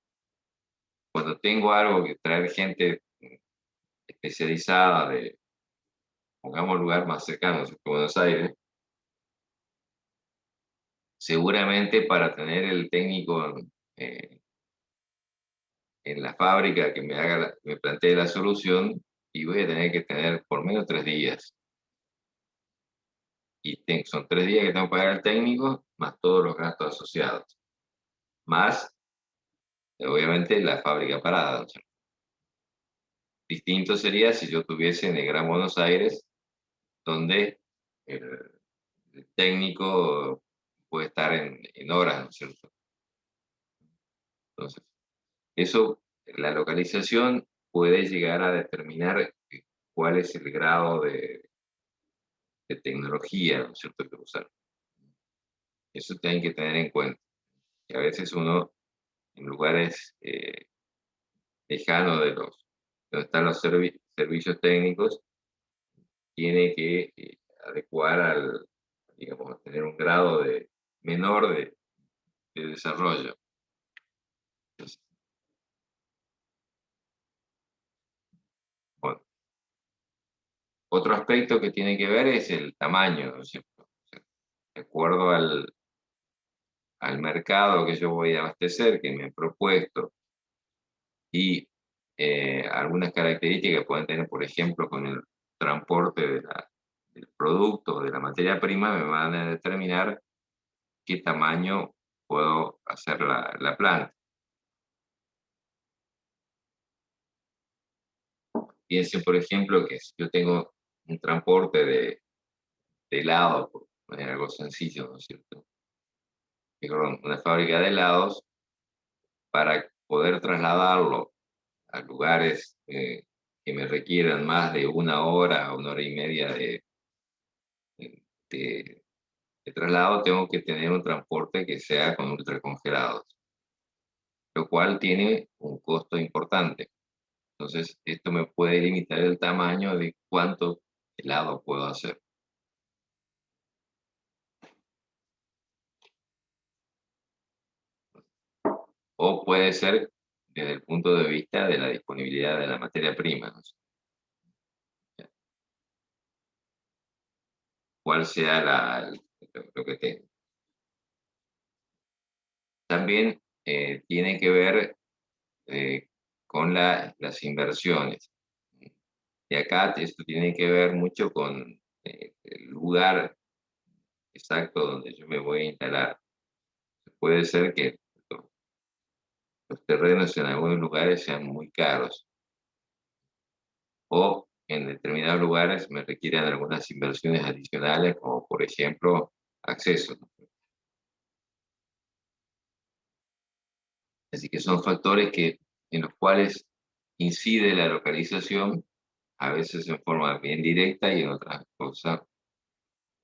cuando tengo algo que traer gente especializada de, pongamos, lugar más cercano, que Buenos Aires, seguramente para tener el técnico en la fábrica que me plantee la solución, y voy a tener que tener por menos 3 días. Y son 3 días que tengo que pagar al técnico, más todos los gastos asociados. Más, obviamente, la fábrica parada, ¿no? Distinto sería si yo estuviese en el Gran Buenos Aires, donde el técnico puede estar en horas, ¿no es cierto? Entonces, eso, la localización puede llegar a determinar cuál es el grado de tecnología, ¿no es cierto?, que usar. Eso tienen que tener en cuenta. Y a veces uno, en lugares lejanos donde están los servicios técnicos, tiene que adecuar digamos, tener un grado menor de desarrollo. Entonces, bueno, otro aspecto que tiene que ver es el tamaño, ¿no es cierto? O sea, de acuerdo al mercado que yo voy a abastecer, que me he propuesto, y algunas características que pueden tener, por ejemplo, con el transporte del producto, de la materia prima, me van a determinar qué tamaño puedo hacer la planta. Piensen, por ejemplo, que si yo tengo un transporte de helado, por poner algo sencillo, ¿no es cierto? Una fábrica de helados, para poder trasladarlo a lugares que me requieran más de 1 hora, 1 hora y media de traslado, tengo que tener un transporte que sea con ultracongelados, lo cual tiene un costo importante. Entonces, esto me puede limitar el tamaño de cuánto helado puedo hacer. O puede ser desde el punto de vista de la disponibilidad de la materia prima, ¿no? Cuál sea lo que tengo. También tiene que ver con las inversiones. Y acá esto tiene que ver mucho con el lugar exacto donde yo me voy a instalar. Puede ser que los terrenos en algunos lugares sean muy caros, o en determinados lugares me requieran algunas inversiones adicionales, como por ejemplo acceso. Así que son factores en los cuales incide la localización, a veces en forma bien directa y en otras cosas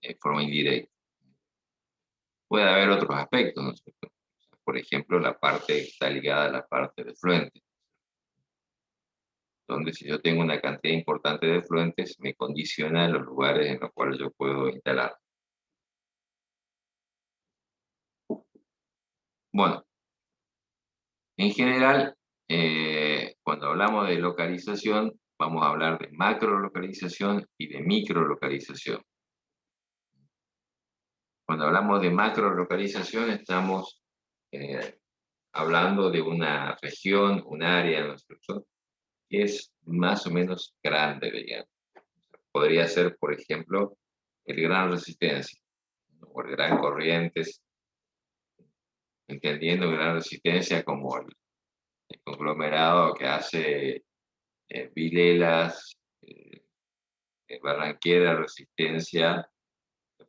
en forma indirecta. Puede haber otros aspectos, ¿no es cierto? por ejemplo, la parte que está ligada a la parte de efluentes, donde si yo tengo una cantidad importante de efluentes, me condiciona los lugares en los cuales yo puedo instalar. Bueno, en general, cuando hablamos de localización, vamos a hablar de macrolocalización y de microlocalización. Cuando hablamos de macrolocalización, estamos hablando de una región, un área, ¿no es cierto?, que es más o menos grande, digamos. Podría ser, por ejemplo, el Gran Resistencia, o el Gran Corrientes, entendiendo Gran Resistencia como el conglomerado que hace Vilelas, Barranquera, Resistencia,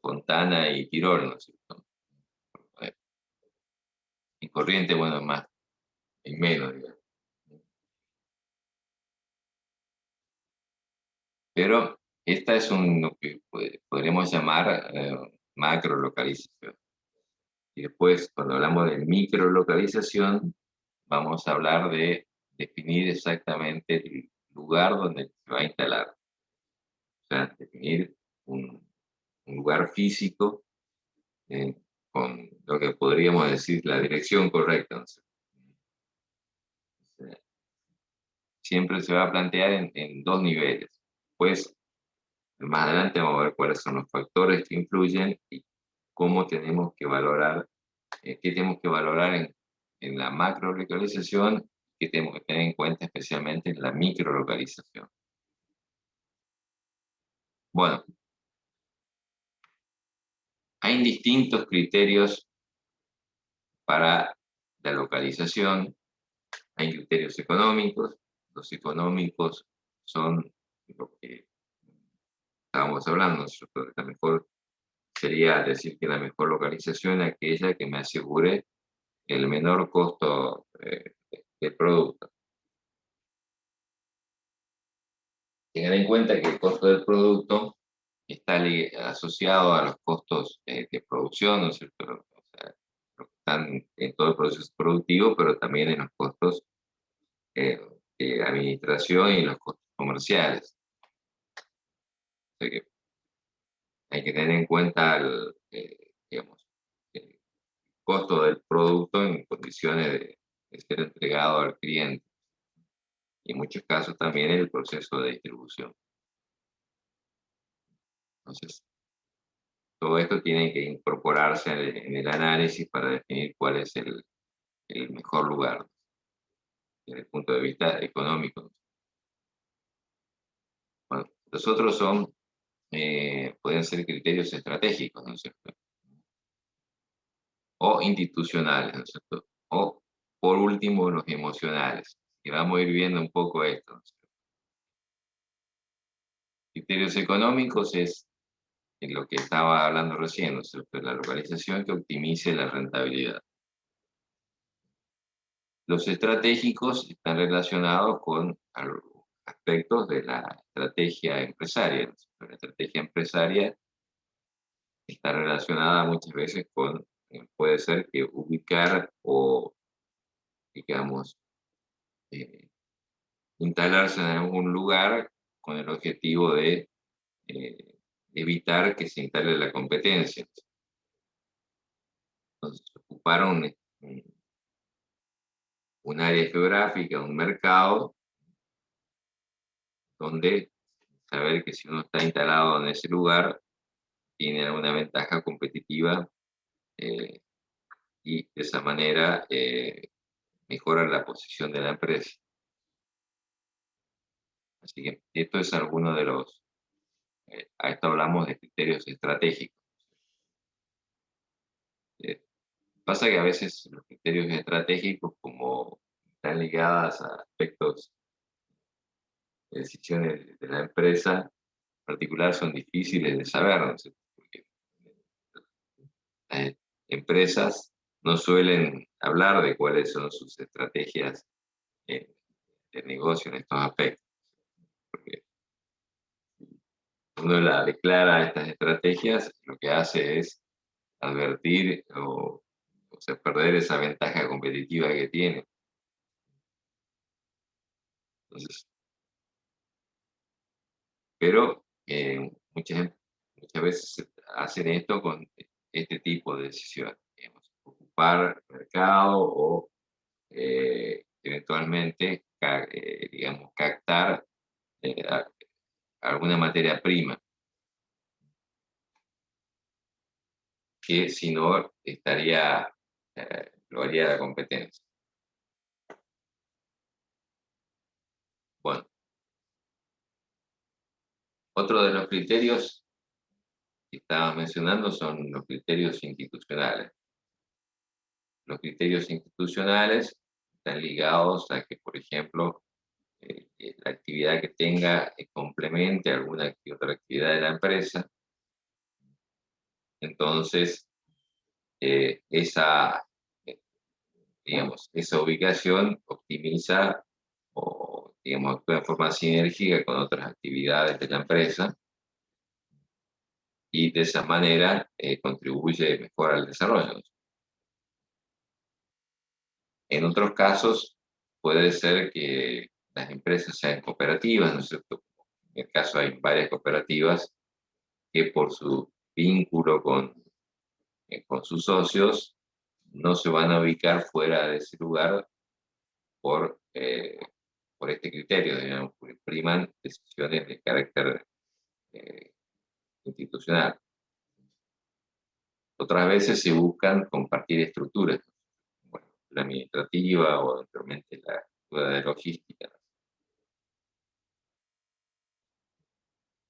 Fontana y Tirol, ¿no es cierto? En Corrientes, bueno, más, en menos, digamos. Pero esta es lo que podríamos llamar macrolocalización. Y después, cuando hablamos de microlocalización, vamos a hablar de definir exactamente el lugar donde se va a instalar. O sea, definir un lugar físico con lo que podríamos decir la dirección correcta. ¿No? O sea, siempre se va a plantear en dos niveles. Pues más adelante vamos a ver cuáles son los factores que influyen y cómo tenemos que valorar, qué tenemos que valorar en la macrolocalización, que tenemos que tener en cuenta especialmente en la microlocalización. Bueno, hay distintos criterios para la localización. Hay criterios económicos. Los económicos son lo que estábamos hablando. La mejor sería decir que la mejor localización es aquella que me asegure el menor costo del producto. Tengan en cuenta que el costo del producto está asociado a los costos de producción, ¿no es cierto? O sea, están en todo el proceso productivo, pero también en los costos de administración y los costos comerciales. O sea que hay que tener en cuenta digamos, el costo del producto en condiciones de ser entregado al cliente. Y en muchos casos también el proceso de distribución. Entonces, todo esto tiene que incorporarse en el análisis para definir cuál es el mejor lugar desde el punto de vista económico. Bueno, los otros pueden ser criterios estratégicos, ¿no es cierto? O institucionales, ¿no es cierto? O, por último, los emocionales. Y vamos a ir viendo un poco esto, ¿no es cierto? Criterios económicos es en lo que estaba hablando recién, ¿no es cierto? La localización que optimice la rentabilidad. Los estratégicos están relacionados con aspectos de la estrategia empresaria. ¿No? La estrategia empresaria está relacionada muchas veces con, puede ser que ubicar o, digamos, instalarse en algún lugar con el objetivo de evitar que se instale la competencia. Entonces, ocupar un área geográfica, un mercado, donde saber que si uno está instalado en ese lugar, tiene alguna ventaja competitiva y de esa manera mejora la posición de la empresa. Así que esto es alguno de los, a esto hablamos de criterios estratégicos. Pasa que a veces los criterios estratégicos, como están ligados a aspectos de decisiones de la empresa en particular, son difíciles de saber, ¿no? Porque las empresas no suelen hablar de cuáles son sus estrategias de negocio en estos aspectos. Porque uno la declara estas estrategias, lo que hace es advertir o o sea, perder esa ventaja competitiva que tiene. Entonces, pero muchas veces hacen esto con este tipo de decisiones, digamos, ocupar mercado o eventualmente, digamos, captar alguna materia prima que si no estaría, lo haría la competencia. Bueno, otro de los criterios que estaba mencionando son los criterios institucionales. Los criterios institucionales están ligados a que, por ejemplo, la actividad que tenga complemente alguna otra actividad de la empresa. Entonces, digamos, esa ubicación optimiza o, digamos, actúa de forma sinérgica con otras actividades de la empresa y de esa manera contribuye mejor al desarrollo. En otros casos, puede ser que las empresas sean cooperativas, ¿no es cierto? En el caso hay varias cooperativas que por su vínculo con sus socios no se van a ubicar fuera de ese lugar por este criterio, digamos, porque priman decisiones de carácter institucional. Otras veces se buscan compartir estructuras, bueno, la administrativa o eventualmente la estructura de logística.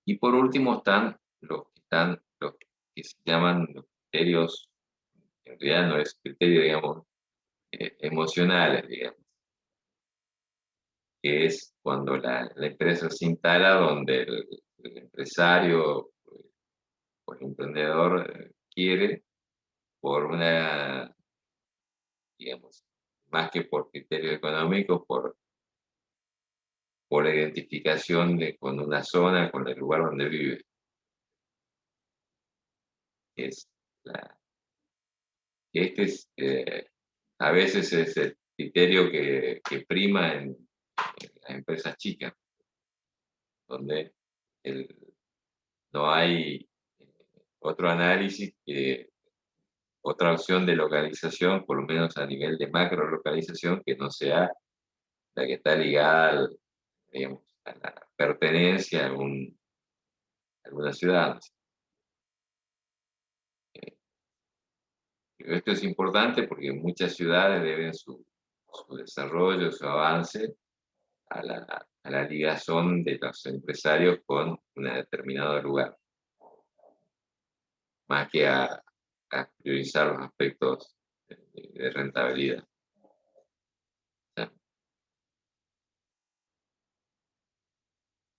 Y por último están los que se llaman los criterios, en realidad no es criterio, digamos, emocionales, digamos, que es cuando la empresa se instala donde el empresario o el emprendedor quiere por una, digamos, más que por criterios económicos, por la identificación con una zona, con el lugar donde vive. Es este es, a veces es el criterio que prima en las empresas chicas, donde no hay otro análisis que otra opción de localización, por lo menos a nivel de macro localización, que no sea la que está ligada digamos, a la pertenencia a alguna ciudad. Esto es importante porque muchas ciudades deben su desarrollo, su avance a la ligazón de los empresarios con un determinado lugar, más que a priorizar los aspectos de rentabilidad.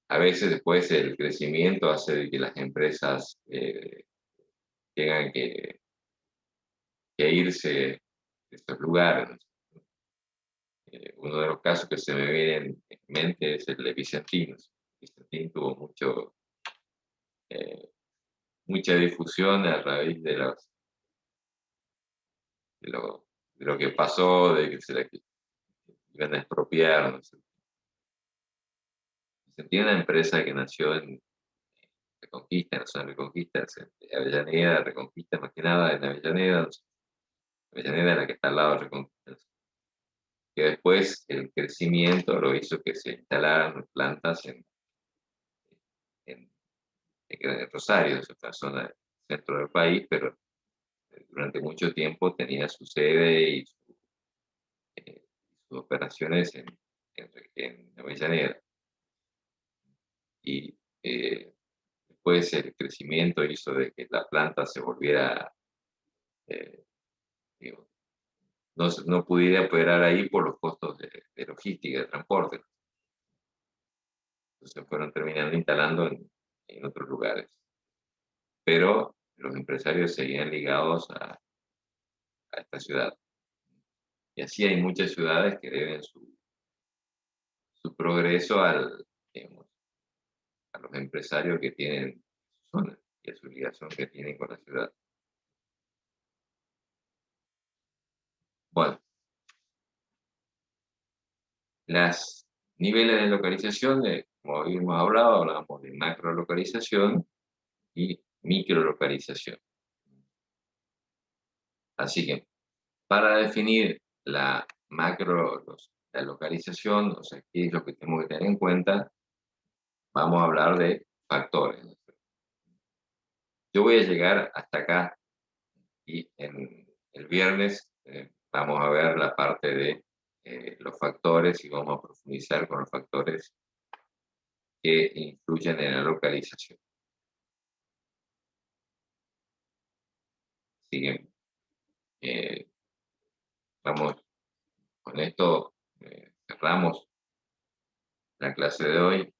A veces después el crecimiento hace de que las empresas tengan que irse de estos lugares. Uno de los casos que se me viene en mente es el de Vicentinos. Vicentín tuvo mucha difusión a raíz de lo que pasó, de que se la iban a expropiar. ¿No? Vicentín es una empresa que nació en Reconquista, en la zona de Reconquista, de Avellaneda, Reconquista más que nada, en Avellaneda. Avellaneda es la que está al lado de Reconquista. Que después el crecimiento lo hizo que se instalaran plantas en Rosario, es otra zona del centro del país, pero durante mucho tiempo tenía su sede y sus operaciones en Avellaneda. Y después el crecimiento hizo de que la planta se volviera, digo, no pudiera operar ahí por los costos de logística, de transporte. Entonces fueron terminando instalando en otros lugares. Pero los empresarios seguían ligados a esta ciudad. Y así hay muchas ciudades que deben su progreso digamos, a los empresarios que tienen su zona y a su ligación que tienen con la ciudad. Las niveles de localización, como habíamos hablado, hablábamos de macrolocalización y microlocalización. Así que para definir la la localización, o sea, qué es lo que tenemos que tener en cuenta, vamos a hablar de factores. Yo voy a llegar hasta acá y en el viernes vamos a ver la parte de los factores y vamos a profundizar con los factores que influyen en la localización. Así que vamos, con esto cerramos la clase de hoy.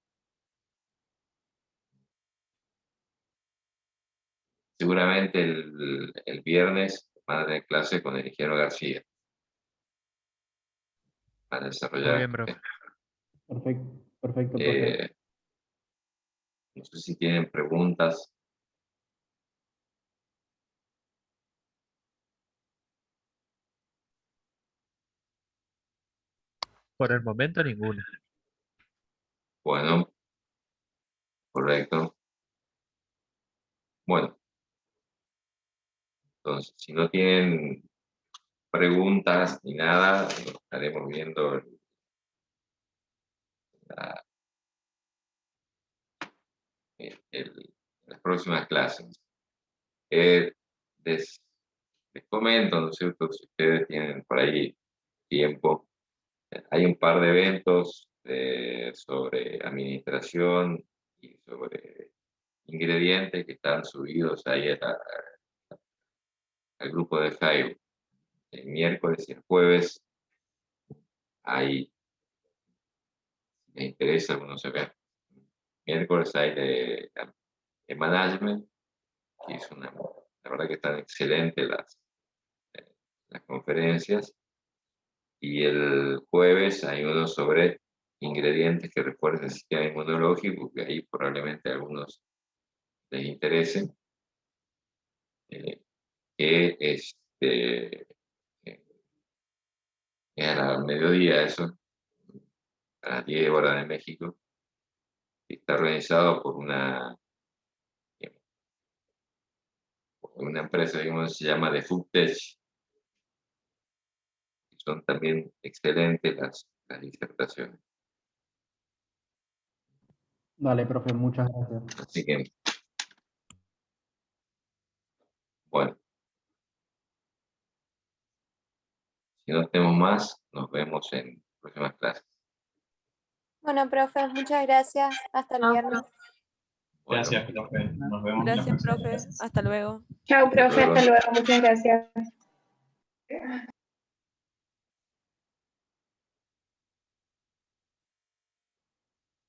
Seguramente el viernes van a tener clase con el ingeniero García. Van a desarrollar. Muy bien, profe. Perfecto, perfecto, profe. No sé si tienen preguntas. Por el momento ninguna. Bueno, correcto. Bueno, entonces, si no tienen preguntas ni nada, lo estaremos viendo las próximas clases. Les comento, ¿no es cierto? Si ustedes tienen por ahí tiempo, hay un par de eventos sobre administración y sobre ingredientes que están subidos ahí al grupo de Facebook. El miércoles y el jueves, ahí, si les interesa, bueno, se ve. Miércoles hay de management, que es la verdad que están excelentes las conferencias. Y el jueves hay uno sobre ingredientes que refuerzan el sistema inmunológico, que ahí probablemente a algunos les interese. Que es al mediodía, eso, a las 10 horas de México. Está organizado por una empresa, digamos, se llama The Food Tech. Son también excelentes las disertaciones. Dale, profe, muchas gracias. Así que, bueno. Si no tenemos más, nos vemos en próximas clases. Bueno, profe, muchas gracias. Hasta el viernes. Bueno, Gracias, profe. Nos vemos en la Gracias, próxima profe. clase. Hasta luego. Chao, profe, hasta luego. Muchas gracias.